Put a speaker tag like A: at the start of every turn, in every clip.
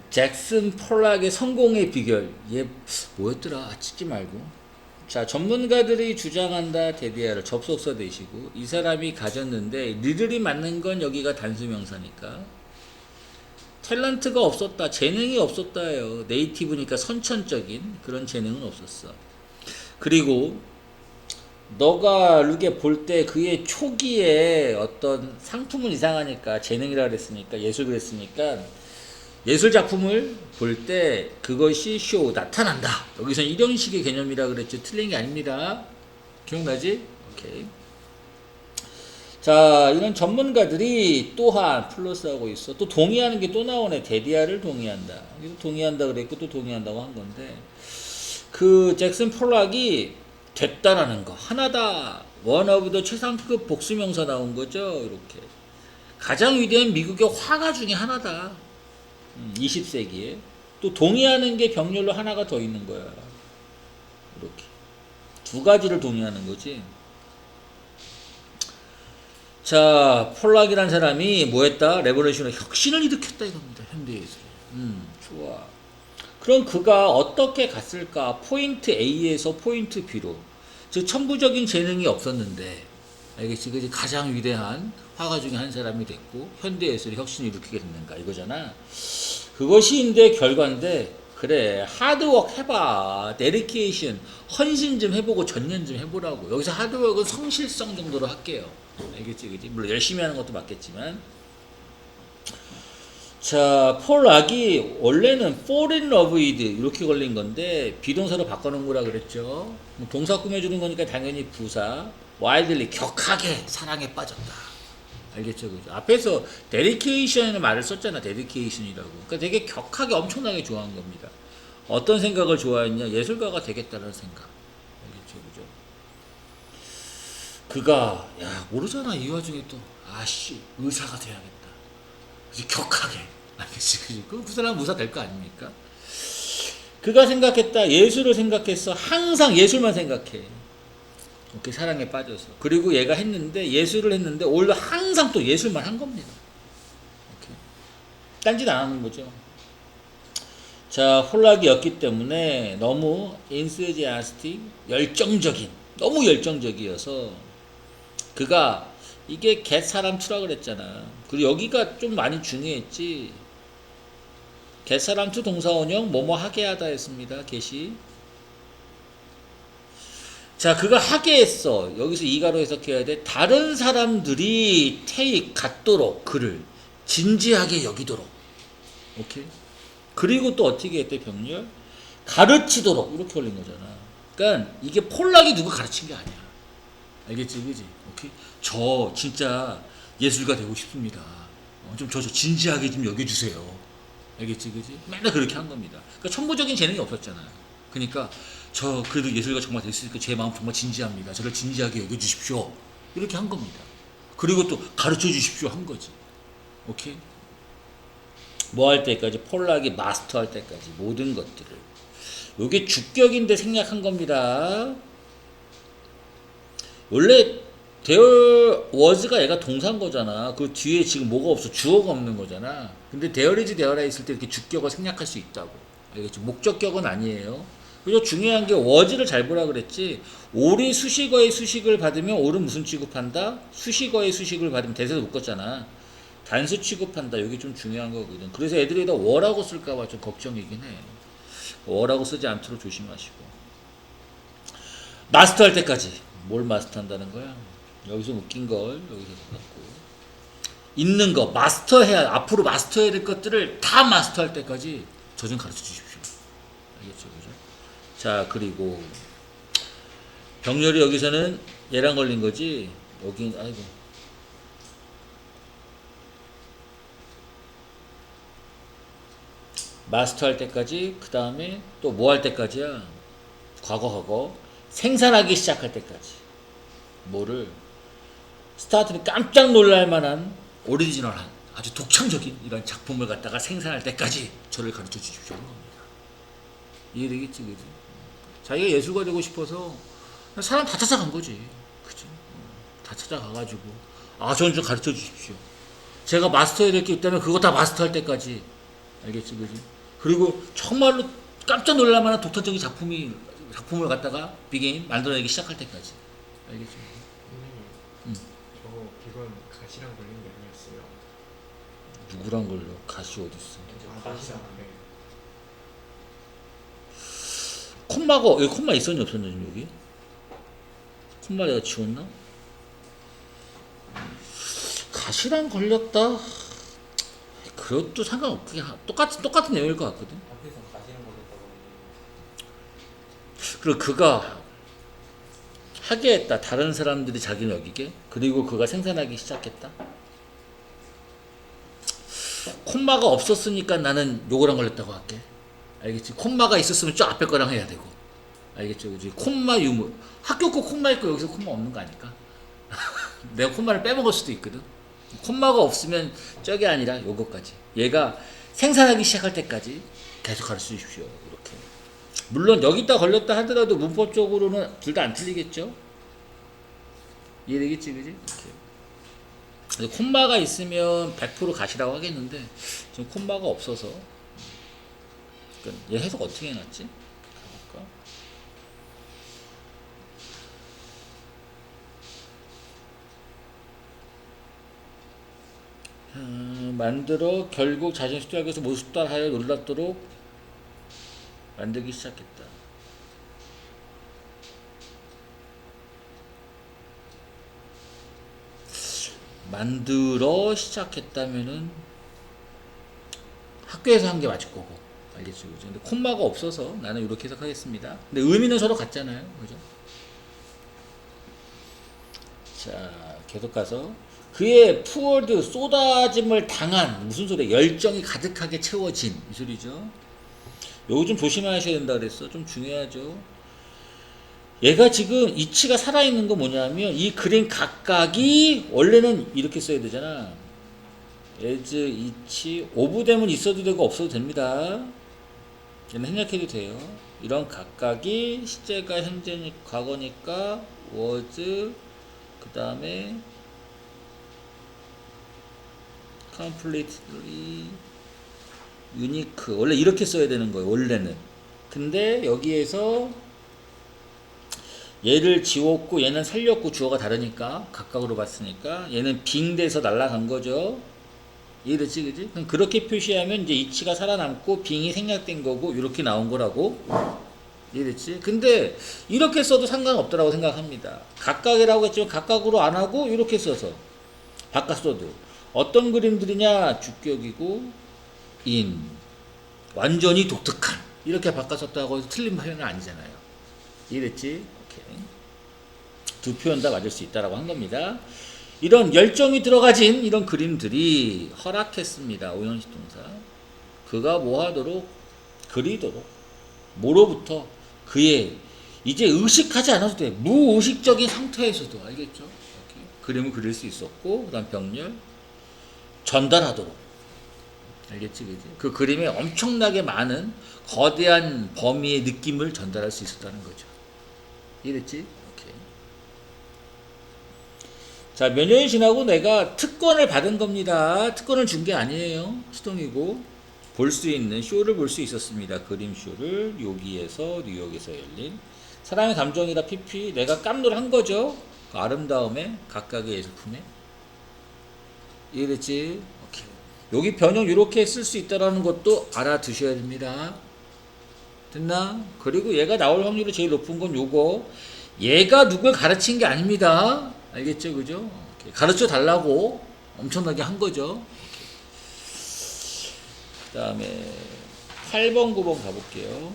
A: 잭슨 폴락의 성공의 비결. 얘 뭐였더라? 찍지 말고. 자, 전문가들이 주장한다. 데디아를 접속사 대시고 이 사람이 가졌는데 니들이 맞는 건 여기가 단수명사니까 탤런트가 없었다. 재능이 없었다예요. 네이티브니까 선천적인 그런 재능은 없었어. 그리고 너가 이렇게 볼 때 그의 초기에 어떤 상품은 이상하니까 재능이라 그랬으니까 예술 그랬으니까 예술 작품을 볼 때 그것이 쇼 나타난다. 여기서 이런 식의 개념이라 그랬죠. 틀린 게 아닙니다. 기억나지? 오케이. 자, 이런 전문가들이 또한 플러스하고 있어. 또 동의하는 게 또 나오네. 데디아를 동의한다. 여기서 동의한다 그랬고 또 동의한다고 한 건데 그 잭슨 폴락이 됐다라는 거 하나다. 원 오브 더 최상급 복수명사 나온 거죠. 이렇게 가장 위대한 미국의 화가 중에 하나다. 20세기에 또 동의하는 게 병렬로 하나가 더 있는 거야. 이렇게 두 가지를 동의하는 거지. 자, 폴락이란 사람이 뭐 했다? 레버레이션의 혁신을 일으켰다 이겁니다. 현대예술에. 좋아. 그럼 그가 어떻게 갔을까? 포인트 A에서 포인트 B로. 즉 천부적인 재능이 없었는데 알겠지? 그지? 가장 위대한 화가 중에 한 사람이 됐고 현대예술의 혁신을 일으키게 됐는가 이거잖아. 그것이 인데 결과인데 그래 하드워크 해봐. 데디케이션 헌신 좀 해보고 전년 좀 해보라고. 여기서 하드워크는 성실성 정도로 할게요. 알겠지? 그지? 물론 열심히 하는 것도 맞겠지만 자, 폴락이 원래는 fall in love with 이렇게 걸린 건데 비동사로 바꿔놓은 거라 그랬죠. 동사 꾸며주는 거니까 당연히 부사 wildly 격하게 사랑에 빠졌다. 알겠죠? 그죠? 앞에서 dedication이라는 말을 썼잖아. dedication이라고. 그러니까 되게 격하게 엄청나게 좋아한 겁니다. 어떤 생각을 좋아했냐? 예술가가 되겠다는 생각. 알겠죠? 그죠? 그가 야 모르잖아. 이 와중에 또 아씨 의사가 돼야겠다. 그치? 격하게. 알겠지? 그치? 그 사람은 의사 될 거 아닙니까? 그가 생각했다. 예술을 생각했어. 항상 예술만 생각해. 오케이, 사랑에 빠져서. 그리고 얘가 했는데 예술을 했는데 오히려 항상 또 예술만 한 겁니다. 오케이. 딴짓 안 하는 거죠. 자, 홀락이었기 때문에 너무 enthusiastic, 열정적인, 너무 열정적이어서 그가 이게 get 사람 투라 그랬잖아. 그리고 여기가 좀 많이 중요했지. get 사람 투 동사원형 뭐뭐 하게 하다 했습니다. get이. 자, 그가 하게 했어. 여기서 이가로 해석해야 돼. 다른 사람들이 take 갖도록 그를 진지하게 여기도록. 오케이. 그리고 또 어떻게 했대 병렬? 가르치도록 이렇게 올린 거잖아. 그러니까 이게 폴락이 누구 가르친 게 아니야. 알겠지, 그지? 오케이. 저 진짜 예술가 되고 싶습니다. 저 진지하게 좀 여겨주세요. 알겠지, 그지? 맨날 그렇게 한 겁니다. 그러니까 천부적인 재능이 없었잖아. 그러니까 저 그래도 예술가 정말 될 수 있으니까 제 마음 정말 진지합니다. 저를 진지하게 여겨주십시오. 이렇게 한 겁니다. 그리고 또 가르쳐 주십시오 한 거지. 오케이? 뭐 할 때까지? 폴락이 마스터 할 때까지 모든 것들을. 요게 주격인데 생략한 겁니다. 원래 there was가 얘가 동사인 거잖아. 그 뒤에 지금 뭐가 없어? 주어가 없는 거잖아. 근데 there is, there are 있을 때 이렇게 주격을 생략할 수 있다고. 알겠지? 목적격은 아니에요. 그리고 중요한 게 was를 잘 보라 그랬지. 올이 수식어의 수식을 받으면 올은 무슨 취급한다? 수식어의 수식을 받으면 대세도 묶었잖아. 단수 취급한다. 이게 좀 중요한 거거든. 그래서 애들이 다 워라고 쓸까봐 좀 걱정이긴 해. 워라고 쓰지 않도록 조심하시고. 마스터 할 때까지. 뭘 마스터 한다는 거야? 여기서 웃긴 걸 여기서 갖고 있는 거 마스터해야 앞으로 마스터해야 될 것들을 다 마스터할 때까지 저 좀 가르쳐 주십시오. 알겠죠, 그죠? 자, 그리고 병렬이 여기서는 얘랑 걸린 거지. 여기 아이고 마스터 할 때까지. 그 다음에 또 뭐 할 때까지야? 과거 생산하기 시작할 때까지. 뭐를 스타트는 깜짝 놀랄 만한 오리지널한 아주 독창적인 이런 작품을 갖다가 생산할 때까지 저를 가르쳐 주십시오 하는 겁니다. 이해되겠지, 그지? 자기가 예술가 되고 싶어서 사람 다 찾아간 거지, 그지? 다 찾아가가지고 저는 좀 가르쳐 주십시오. 제가 마스터해야 될 게 있다면 그거 다 마스터할 때까지 알겠지, 그지? 그리고 정말로 깜짝 놀랄만한 독특적인 작품을 갖다가 비게임 만들어내기 시작할 때까지. 알겠지?
B: 선생님,
A: 음.
B: 저 이건 가시랑 걸린 게 아니었어요.
A: 누구랑 걸려? 가시 어딨어?
B: 가시랑. 네.
A: 콤마가 여기 콤마 있었니 없었니 지금 여기? 콤마 내가 지웠나? 가시랑 걸렸다. 그것도 상관없게 똑같은 내용일 것 같거든.
C: 앞에서 가시는 거겠다고.
A: 그리고 그가 하게 했다. 다른 사람들이 자기를 여기게. 그리고 그가 생산하기 시작했다. 콤마가 없었으니까 나는 요거랑 걸렸다고 할게. 알겠지? 콤마가 있었으면 저 앞에 거랑 해야 되고. 알겠죠? 그지? 콤마 유무. 학교 거 콤마 있고 여기서 콤마 없는 거 아닐까? 내가 콤마를 빼먹을 수도 있거든. 콤마가 없으면 저게 아니라 요거까지. 얘가 생산하기 시작할 때까지 계속 가르쳐 주십시오. 이렇게. 물론 여기다 걸렸다 하더라도 문법적으로는 둘 다 안 틀리겠죠? 이해되겠지, 그지? 이렇게. 콤마가 있으면 100% 가시라고 하겠는데 지금 콤마가 없어서 그러니까 얘 해석 어떻게 해놨지? 가볼까? 만들어 결국 자신의 수도학에서 모두 수달하여 놀랍도록 만들기 시작했다. 만들어 시작했다면은 학교에서 한 게 맞을 거고, 알겠죠, 그죠? 근데 콤마가 없어서 나는 이렇게 해석하겠습니다. 근데 의미는 서로 같잖아요, 그죠? 자, 계속 가서 그의 푸어드 쏟아짐을 당한 무슨 소리야? 열정이 가득하게 채워진 이 소리죠. 요거 좀 조심하셔야 된다 그랬어. 좀 중요하죠. 얘가 지금 이치가 살아있는 거 뭐냐면 이 그림 각각이 원래는 이렇게 써야 되잖아. as 이치 오브되면 있어도 되고 없어도 됩니다. 얘는 생략해도 돼요. 이런 각각이 시제가 현재 과거니까 was 그 다음에 completely unique 원래 이렇게 써야 되는 거예요. 원래는. 근데 여기에서 얘를 지웠고 얘는 살렸고 주어가 다르니까 각각으로 봤으니까 얘는 빙돼서 날아간 거죠. 이해됐지, 그지? 그럼 그렇게 표시하면 이제 이치가 살아남고 빙이 생략된 거고 이렇게 나온 거라고. 이해됐지? 근데 이렇게 써도 상관없더라고 생각합니다. 각각이라고 했지만 각각으로 안 하고 이렇게 써서 바꿔 써도 어떤 그림들이냐? 주격이고 인 완전히 독특한 이렇게 바꿔 썼다고 해서 틀린 표현은 아니잖아요. 이해됐지? 오케이. 두 표현 다 맞을 수 있다라고 한 겁니다. 이런 열정이 들어가진 이런 그림들이 허락했습니다. 오형식 동사. 그가 뭐 하도록? 그리도록. 뭐로부터? 그의 이제 의식하지 않아도 돼. 무의식적인 상태에서도 알겠죠? 이렇게 그림을 그릴 수 있었고, 그 다음 병렬 전달하도록. 알겠지, 그지? 그 그림에 엄청나게 많은 거대한 범위의 느낌을 전달할 수 있었다는 거죠. 이해됐지? 오케이. 자, 몇 년이 지나고 내가 특권을 받은 겁니다. 특권을 준 게 아니에요. 수동이고 볼 수 있는 쇼를 볼 수 있었습니다. 그림 쇼를 여기에서 뉴욕에서 열린 사랑의 감정이라 PP 내가 깜놀한 거죠. 그 아름다움에 각각의 예술품에. 이해됐지? 오케이. 여기 변형 이렇게 쓸 수 있다라는 것도 알아두셔야 됩니다. 됐나? 그리고 얘가 나올 확률이 제일 높은 건 요거. 얘가 누굴 가르친 게 아닙니다. 알겠죠? 그죠? 오케이. 가르쳐 달라고 엄청나게 한 거죠. 그 다음에 8번, 9번 가볼게요.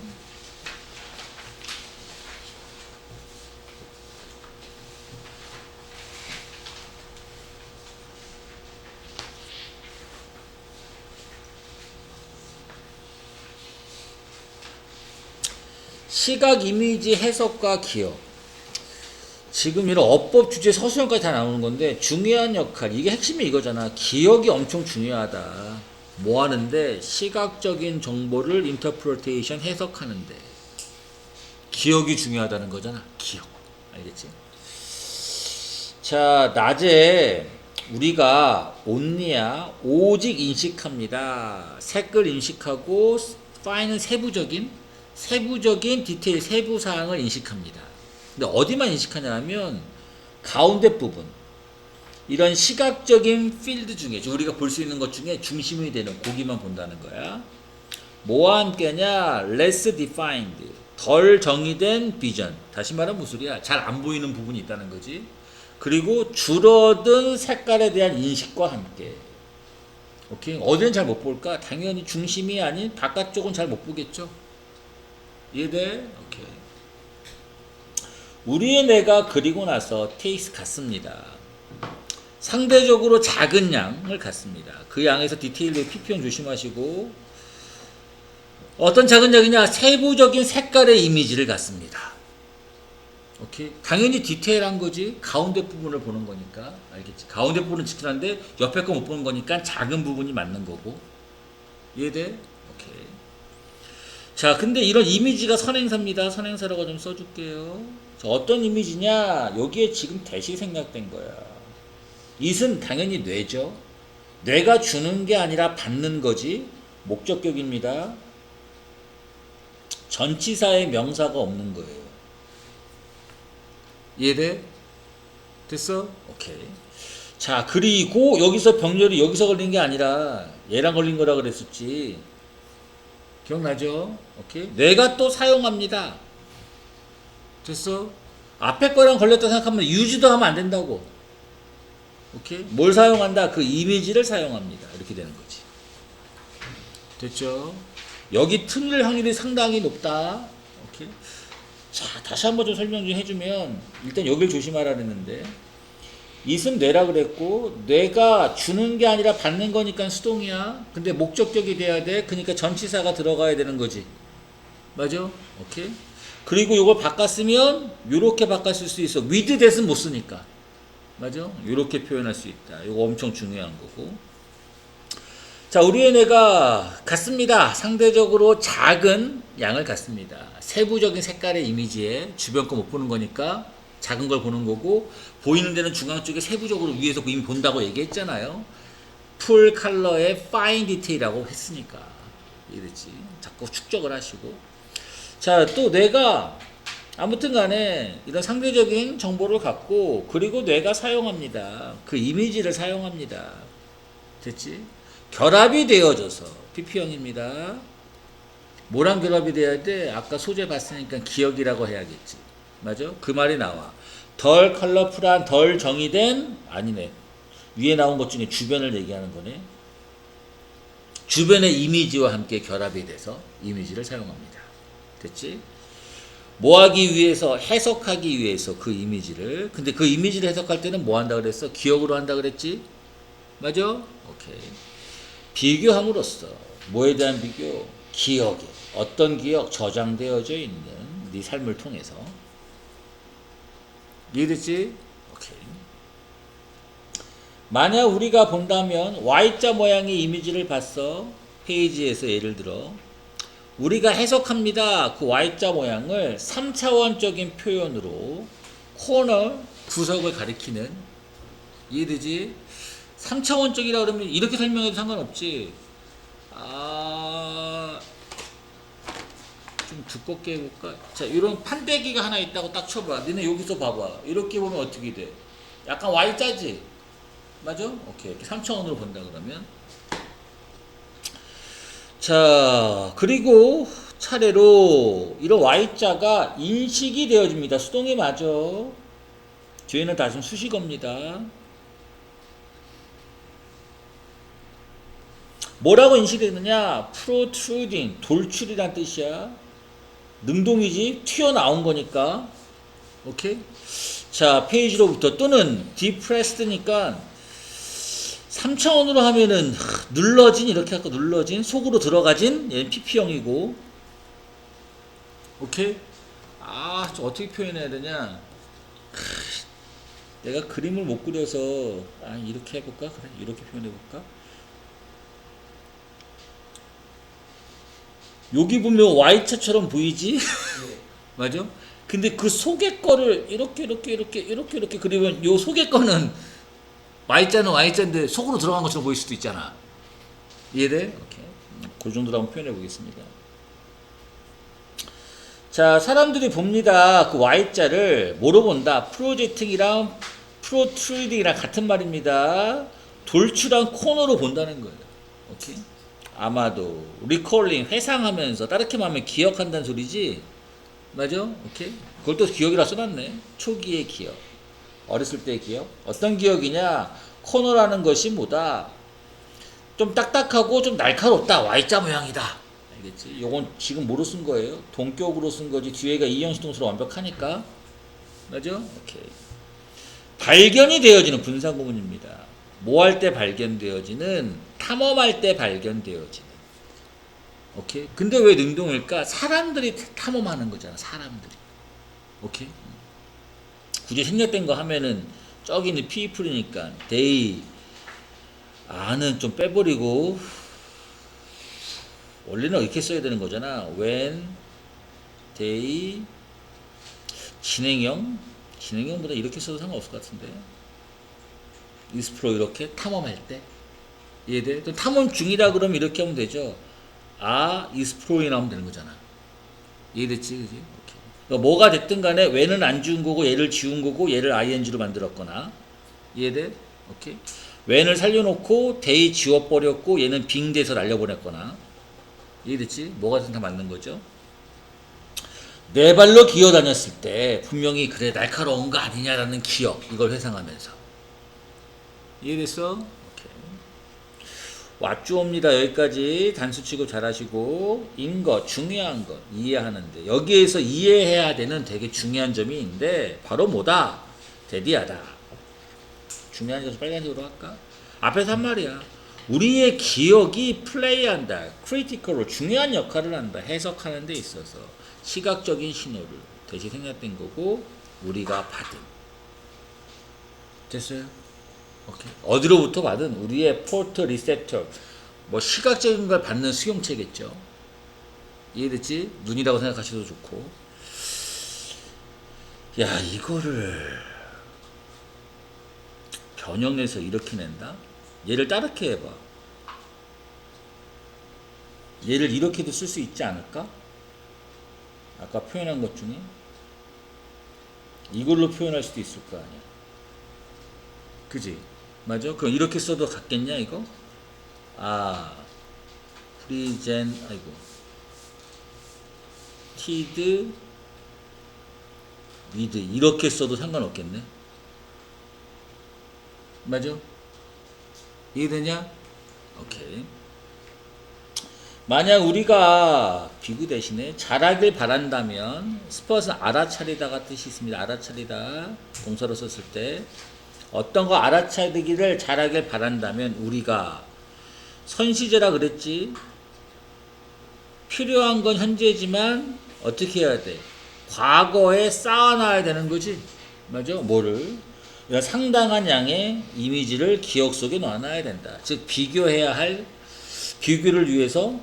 A: 시각 이미지 해석과 기억. 지금 이런 어법 주제 서술형까지 다 나오는 건데 중요한 역할 이게 핵심이 이거잖아. 기억이 엄청 중요하다. 뭐 하는데 시각적인 정보를 인터프리테이션 해석하는데 기억이 중요하다는 거잖아. 기억. 알겠지? 자, 낮에 우리가 only야 오직 인식합니다. 색을 인식하고 fine은 세부적인 디테일 세부 사항을 인식합니다. 근데 어디만 인식하냐면 가운데 부분 이런 시각적인 필드 중에 우리가 볼 수 있는 것 중에 중심이 되는 고기만 본다는 거야. 뭐와 함께냐? less defined 덜 정의된 비전. 다시 말하면 무슨 소리야? 잘 안 보이는 부분이 있다는 거지. 그리고 줄어든 색깔에 대한 인식과 함께. 오케이? 어디는 잘 못 볼까? 당연히 중심이 아닌 바깥쪽은 잘 못 보겠죠. 이해돼? 오케이. 우리의 뇌가 그리고 나서 테이스 같습니다. 상대적으로 작은 양을 갖습니다. 그 양에서 디테일로 PP형 조심하시고 어떤 작은 양이냐? 세부적인 색깔의 이미지를 갖습니다. 오케이? 당연히 디테일한 거지. 가운데 부분을 보는 거니까 알겠지? 가운데 부분은 지키는데 옆에 거 못 보는 거니까 작은 부분이 맞는 거고. 이해돼? 오케이. 자, 근데 이런 이미지가 선행사입니다. 선행사라고 좀 써줄게요. 자, 어떤 이미지냐? 여기에 지금 대시 생략된 거야. it은 당연히 뇌죠. 뇌가 주는 게 아니라 받는 거지. 목적격입니다. 전치사의 명사가 없는 거예요. 이해돼? 됐어? 오케이. 자, 그리고 여기서 병렬이 여기서 걸린 게 아니라 얘랑 걸린 거라 그랬었지. 기억나죠? 오케이. 뇌가 또 사용합니다. 됐어? 앞에 거랑 걸렸다 생각하면 유지도 하면 안 된다고. 오케이? 뭘 사용한다? 그 이미지를 사용합니다. 이렇게 되는 거지. 됐죠? 여기 틀릴 확률이 상당히 높다. 오케이? 자, 다시 한번 좀 설명 좀 해주면 일단 여길 조심하라 그랬는데 it은 뇌라 그랬고 뇌가 주는 게 아니라 받는 거니까 수동이야. 근데 목적격이 돼야 돼. 그러니까 전치사가 들어가야 되는 거지. 맞아? 오케이? 그리고 이걸 바꿨으면 요렇게 바꿨을 수 있어. with that은 못 쓰니까. 맞아? 요렇게 표현할 수 있다. 이거 엄청 중요한 거고. 자, 우리의 뇌가 같습니다. 상대적으로 작은 양을 갖습니다. 세부적인 색깔의 이미지에 주변 거 못 보는 거니까 작은 걸 보는 거고 보이는 데는 중앙 쪽에 세부적으로 위에서 이미 본다고 얘기했잖아요. 풀 컬러의 파인 디테일이라고 했으니까. 이랬지. 자꾸 축적을 하시고. 자, 또 뇌가 아무튼 간에 이런 상대적인 정보를 갖고 그리고 뇌가 사용합니다. 그 이미지를 사용합니다. 됐지? 결합이 되어져서 PP형입니다. 뭐랑 결합이 돼야 돼? 아까 소재 봤으니까 기억이라고 해야겠지. 맞아? 그 말이 나와. 덜 컬러풀한 덜 정의된 아니네. 위에 나온 것 중에 주변을 얘기하는 거네. 주변의 이미지와 함께 결합이 돼서 이미지를 사용합니다. 됐지? 뭐 하기 위해서 해석하기 위해서 그 이미지를 근데 그 이미지를 해석할 때는 뭐 한다 그랬어? 기억으로 한다 그랬지? 맞아? 오케이. 비교함으로써 뭐에 대한 비교? 기억에 어떤 기억 저장되어져 있는 네 삶을 통해서 이해됐지? 오케이. 만약 우리가 본다면 Y자 모양의 이미지를 봤어. 페이지에서 예를 들어 우리가 해석합니다. 그 Y자 모양을 3차원적인 표현으로 코너 구석을 가리키는 이해되지? 3차원적이라 그러면 이렇게 설명해도 상관없지. 좀 두껍게 해볼까? 자, 이런 판때기가 하나 있다고 딱 쳐봐. 너네 여기서 봐봐. 이렇게 보면 어떻게 돼? 약간 Y자지? 맞아? 오케이. 이렇게 3차원으로 본다 그러면. 자, 그리고 차례로 이런 Y자가 인식이 되어집니다. 수동이 맞아. 뒤에는 다시 수식어입니다. 뭐라고 인식되느냐? protruding, 돌출이란 뜻이야. 능동이지? 튀어나온 거니까. 오케이? 자, 페이지로부터 또는 depressed니까 3차원으로 하면은 눌러진 이렇게 할까? 눌러진 속으로 들어가진 얘는 PP형이고. 오케이? 좀 어떻게 표현해야 되냐? 내가 그림을 못 그려서 이렇게 해볼까? 그래, 이렇게 표현해볼까? 여기 보면 Y자처럼 보이지?
B: 네.
A: 맞아? 근데 그 속의 거를 이렇게 그리면 요 속의 거는 Y자는 Y자인데 속으로 들어간 것처럼 보일 수도 있잖아. 이해돼? 오케이. 그 정도로 한번 표현해 보겠습니다. 자, 사람들이 봅니다. 그 Y자를 뭐로 본다? 프로젝팅이랑 프로트루딩이랑 같은 말입니다. 돌출한 코너로 본다는 거예요. 오케이? 아마도 리콜링 회상하면서 다르게 말하면 기억한다는 소리지. 맞아? 오케이? 그걸 또 기억이라 써놨네. 초기의 기억. 어렸을 때의 기억. 어떤 기억이냐? 코너라는 것이 뭐다? 좀 딱딱하고 좀 날카롭다. Y자 모양이다. 알겠지? 요건 지금 뭐로 쓴 거예요? 동격으로 쓴 거지. 뒤에가 이형식동사로 완벽하니까. 맞아? 오케이. 발견이 되어지는 분사구문입니다. 뭐 할 때 발견되어지는? 탐험할 때 발견되어지는. 오케이? 근데 왜 능동일까? 사람들이 탐험하는 거잖아. 사람들이. 오케이? 굳이 생략된 거 하면은 저기 있는 피플이니까 they 아는 좀 빼버리고 원래는 이렇게 써야 되는 거잖아. when they 진행형보다 이렇게 써도 상관없을 것 같은데 explore 이렇게 탐험할 때 이해돼? 또 탐험 중이다 그러면 이렇게 하면 되죠. exploring 하면 되는 거잖아. 이해됐지? 그지? 오케이. 그러니까 뭐가 됐든 간에 when은 안 지운 거고 얘를 지운 거고 얘를 ing로 만들었거나 이해돼? 오케이. when을 살려놓고 they 지워버렸고 얘는 빙 돼서 날려보냈거나 이해됐지? 뭐가 됐든 다 맞는 거죠. 네 발로 기어다녔을 때 분명히 그래 날카로운 거 아니냐라는 기억 이걸 회상하면서 이해됐어? 오케이. 왓주옵니다. 여기까지 단수 취급 잘하시고 인거 중요한 것 이해하는데 여기에서 이해해야 되는 되게 중요한 점이 있는데 바로 뭐다? 대디하다. 중요한 점을 빨간색으로 할까? 앞에서 한 말이야. 우리의 기억이 플레이한다. 크리티컬로 중요한 역할을 한다. 해석하는 데 있어서 시각적인 신호를 대신 생략된 거고 우리가 받은. 됐어요? 오케이. 어디로부터 받은? 우리의 포트 리셉터. 뭐 시각적인 걸 받는 수용체겠죠. 이해됐지? 눈이라고 생각하셔도 좋고. 야, 이거를 변형해서 이렇게 낸다? 얘를 따르게 해봐. 얘를 이렇게도 쓸 수 있지 않을까? 아까 표현한 것 중에 이걸로 표현할 수도 있을 거 아니야. 그지? 맞아? 그럼 이렇게 써도 같겠냐 이거? 프리젠 티드 위드 이렇게 써도 상관없겠네. 맞아? 이해되냐? 오케이. 만약 우리가 비구 대신에 잘하길 바란다면 스퍼트는 알아차리다가 뜻이 있습니다. 알아차리다 동사로 썼을 때 어떤 거 알아차리기를 잘하길 바란다면 우리가 선시제라 그랬지. 필요한 건 현재지만 어떻게 해야 돼? 과거에 쌓아놔야 되는 거지. 맞아? 뭐를? 상당한 양의 이미지를 기억 속에 넣어놔야 된다. 즉 비교해야 할 비교를 위해서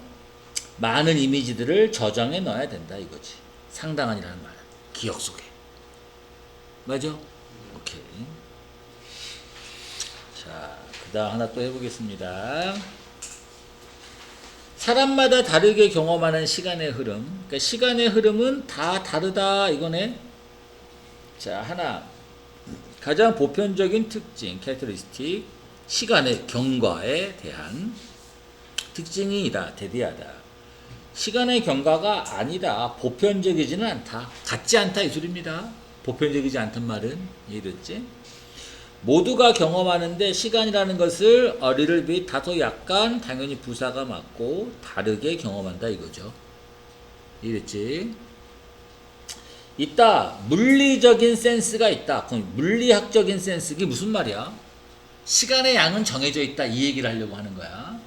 A: 많은 이미지들을 저장해 넣어야 된다 이거지. 상당한이라는 말은 기억 속에. 맞아? 오케이. 자, 그 다음 하나 또 해보겠습니다. 사람마다 다르게 경험하는 시간의 흐름. 그러니까 시간의 흐름은 다 다르다 이거네. 자, 하나. 가장 보편적인 특징, 캐릭터리스틱, 시간의 경과에 대한 특징이다, 대디하다. 시간의 경과가 아니다, 보편적이지는 않다, 같지 않다 이 소리입니다. 보편적이지 않단 말은 이해됐지? 모두가 경험하는데 시간이라는 것을 a little bit 다소 약간 당연히 부사가 맞고 다르게 경험한다 이거죠. 이해됐지? 있다. 물리적인 센스가 있다. 그럼 물리학적인 센스 이게 무슨 말이야? 시간의 양은 정해져 있다 이 얘기를 하려고 하는 거야.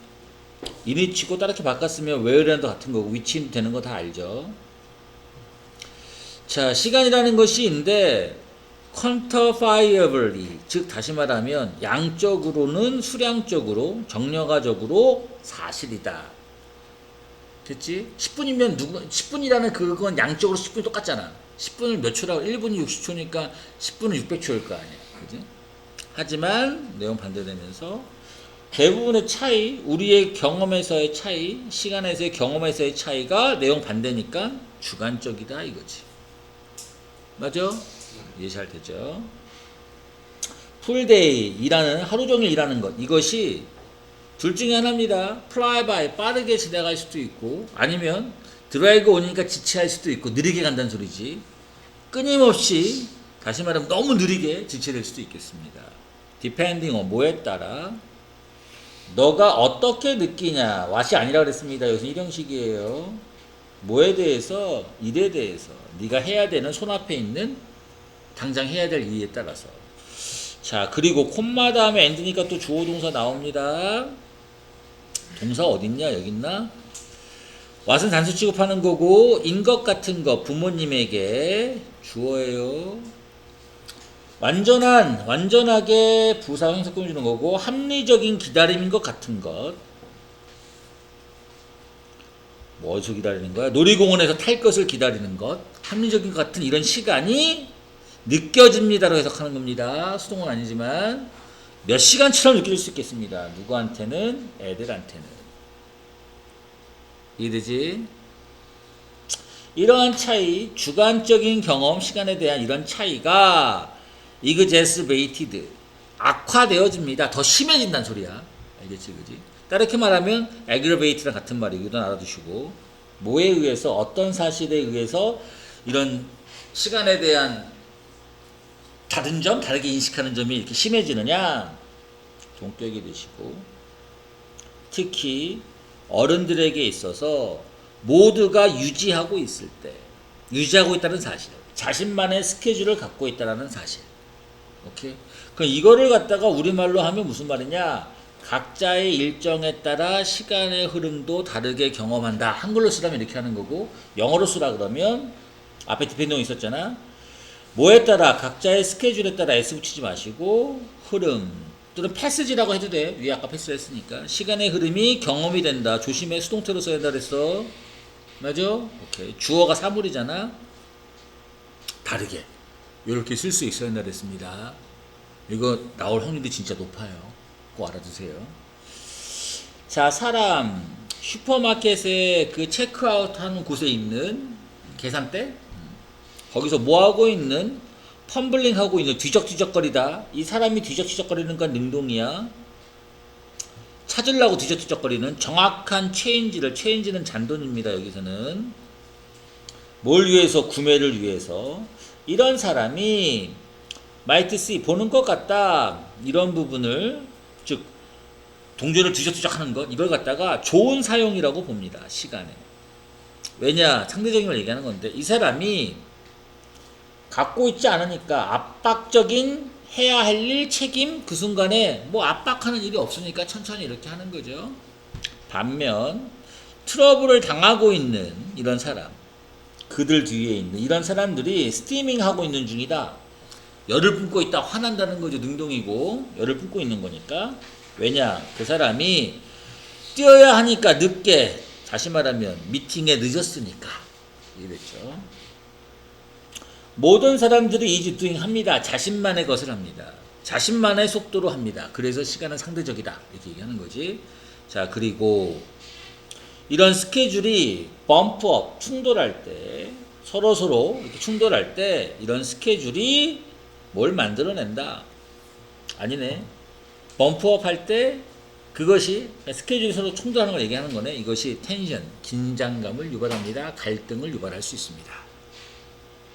A: 이니치고 따르게 바꿨으면 where라는 도 같은 거고 위치는 되는 거 다 알죠. 자, 시간이라는 것이 있는데 quantifiably 즉 다시 말하면 양적으로는 수량적으로 정량화적으로 사실이다. 됐지? 10분이면 10분이라는 그건 양적으로 10분이 똑같잖아. 10분을 몇 초라고 1분이 60초니까 10분은 600초일 거 아니야. 그지? 하지만 내용 반대되면서 대부분의 차이, 우리의 경험에서의 차이, 시간에서의 경험에서의 차이가 내용 반대니까 주관적이다 이거지. 맞아? 이해 잘 되죠? 풀데이, 일하는, 하루 종일 일하는 것. 이것이 둘 중에 하나입니다. fly by, 빠르게 지나갈 수도 있고, 아니면 드라이브 오니까 지체할 수도 있고, 느리게 간다는 소리지. 끊임없이, 다시 말하면 너무 느리게 지체될 수도 있겠습니다. depending on, 뭐에 따라. 너가 어떻게 느끼냐. what이 아니라 그랬습니다. 여기서 일형식이에요. 뭐에 대해서, 일에 대해서, 네가 해야 되는 손앞에 있는 당장 해야 될 일에 따라서. 자, 그리고 콤마 다음에 엔드니까 또 주어 동사 나옵니다. 동사 어딨냐? 여기 있나? 왓은 단수 취급하는 거고, 인 것 같은 거 부모님에게 주어예요. 완전하게 부사 형사금을 주는 거고, 합리적인 기다림인 것 같은 것. 뭐에서 기다리는 거야? 놀이공원에서 탈 것을 기다리는 것. 합리적인 것 같은 이런 시간이 느껴집니다로 해석하는 겁니다. 수동은 아니지만 몇 시간처럼 느낄 수 있겠습니다. 누구한테는? 애들한테는. 이해되지? 이러한 차이, 주관적인 경험, 시간에 대한 이런 차이가 exacerbated, 악화되어집니다. 더 심해진다는 소리야. 알겠지, 그지? 다르게 말하면 aggravated랑 같은 말이고, 이건 알아두시고, 뭐에 의해서, 어떤 사실에 의해서 이런 시간에 대한 다른 점, 다르게 인식하는 점이 이렇게 심해지느냐? 동격이 되시고, 특히 어른들에게 있어서 모두가 유지하고 있을 때, 유지하고 있다는 사실, 자신만의 스케줄을 갖고 있다는 사실. 오케이? 그럼 이거를 갖다가 우리말로 하면 무슨 말이냐? 각자의 일정에 따라 시간의 흐름도 다르게 경험한다. 한글로 쓰라면 이렇게 하는 거고, 영어로 쓰라 그러면 앞에 디펜딩 있었잖아. 뭐에 따라, 각자의 스케줄에 따라 S 붙이지 마시고, 흐름 또는 패스지라고 해도 돼. 위에 아까 패스를 했으니까. 시간의 흐름이 경험이 된다. 조심해. 수동태로 써야 된다 그랬어. 맞아? 오케이. 주어가 사물이잖아. 다르게 이렇게 쓸 수 있어야 된다 그랬습니다. 이거 나올 확률이 진짜 높아요. 꼭 알아두세요. 자, 사람 슈퍼마켓에 그 체크아웃 하는 곳에 있는 계산대, 거기서 뭐하고 있는, 펌블링 하고 있는, 뒤적뒤적거리다. 이 사람이 뒤적뒤적거리는 건 능동이야. 찾으려고 뒤적뒤적거리는 정확한 체인지는 잔돈입니다. 여기서는 뭘 위해서? 구매를 위해서. 이런 사람이 might see, 보는 것 같다. 이런 부분을, 즉 동전을 뒤적뒤적하는 것, 이걸 갖다가 좋은 사용이라고 봅니다. 시간에. 왜냐? 상대적인 걸 얘기하는 건데, 이 사람이 갖고 있지 않으니까 압박적인 해야 할 일, 책임, 그 순간에 뭐 압박하는 일이 없으니까 천천히 이렇게 하는 거죠. 반면 트러블을 당하고 있는 이런 사람, 그들 뒤에 있는 이런 사람들이 스티밍 하고 있는 중이다. 열을 뿜고 있다. 화난다는 거죠. 능동이고 열을 뿜고 있는 거니까. 왜냐? 그 사람이 뛰어야 하니까 늦게, 다시 말하면 미팅에 늦었으니까. 이랬죠. 모든 사람들이 이지도잉 합니다. 자신만의 것을 합니다. 자신만의 속도로 합니다. 그래서 시간은 상대적이다. 이렇게 얘기하는 거지. 자, 그리고 이런 스케줄이 범프업, 충돌할 때, 서로 이렇게 충돌할 때 이런 스케줄이 뭘 만들어낸다. 아니네. 범프업 할 때 그것이, 스케줄이 서로 충돌하는 걸 얘기하는 거네. 이것이 텐션, 긴장감을 유발합니다. 갈등을 유발할 수 있습니다.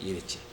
A: 이해됐지?